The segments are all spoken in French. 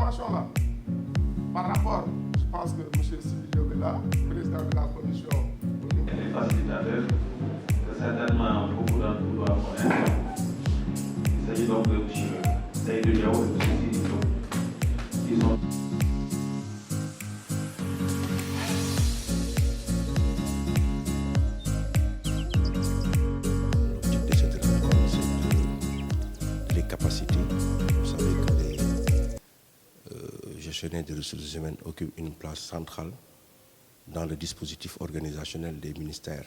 information-là, par rapport, je pense que M. Sidi Diop est là, président de la commission. Les facilitateurs, que certainement beaucoup d'entre vous doivent connaître. Il s'agit donc de M. Seydou Diaw et M. Sidi Diop, qui sont gestionnaires des ressources humaines occupe une place centrale dans le dispositif organisationnel des ministères,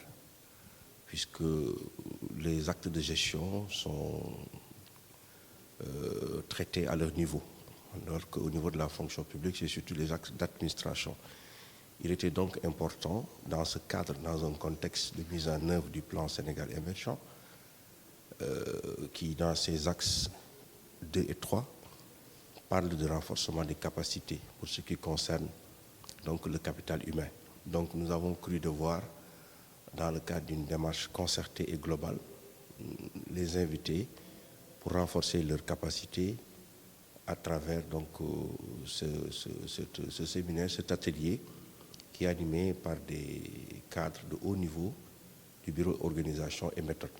puisque les actes de gestion sont traités à leur niveau, alors qu'au niveau de la fonction publique, c'est surtout les actes d'administration. Il était donc important, dans ce cadre, dans un contexte de mise en œuvre du plan Sénégal émergent, qui, dans ses axes 2 et 3, parle de renforcement des capacités pour ce qui concerne donc le capital humain. Donc nous avons cru devoir, dans le cadre d'une démarche concertée et globale, les inviter pour renforcer leurs capacités à travers donc, ce séminaire, cet atelier qui est animé par des cadres de haut niveau du bureau organisation et méthode.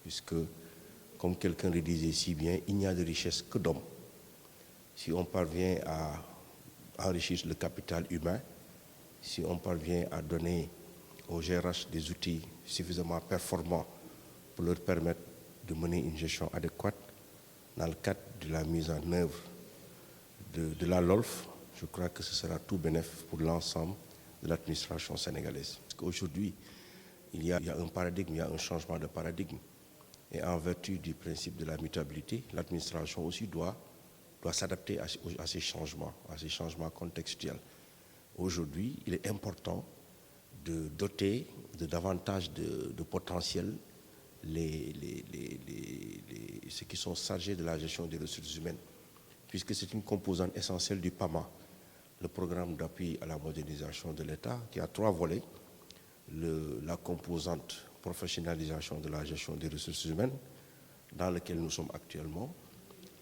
Puisque, comme quelqu'un le disait si bien, il n'y a de richesse que d'hommes. Si on parvient à enrichir le capital humain, si on parvient à donner aux GRH des outils suffisamment performants pour leur permettre de mener une gestion adéquate, dans le cadre de la mise en œuvre de la LOLF, je crois que ce sera tout bénéfique pour l'ensemble de l'administration sénégalaise. Parce qu'aujourd'hui, il y a un paradigme, il y a un changement de paradigme. Et en vertu du principe de la mutabilité, l'administration aussi doit s'adapter à ces changements contextuels. Aujourd'hui, il est important de doter de davantage de potentiel ceux qui sont chargés de la gestion des ressources humaines, puisque c'est une composante essentielle du PAMA, le programme d'appui à la modernisation de l'État, qui a 3 volets. La composante professionnalisation de la gestion des ressources humaines, dans laquelle nous sommes actuellement,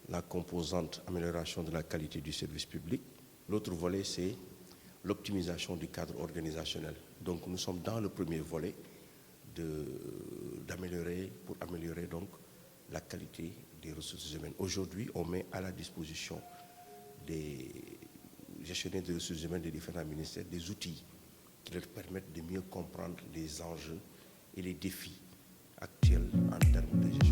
la composante amélioration de la qualité du service public. L'autre volet, c'est l'optimisation du cadre organisationnel. Donc nous sommes dans le premier volet pour améliorer donc la qualité des ressources humaines. Aujourd'hui, on met à la disposition des gestionnaires des ressources humaines des différents ministères des outils qui leur permettent de mieux comprendre les enjeux et les défis actuels en termes de gestion.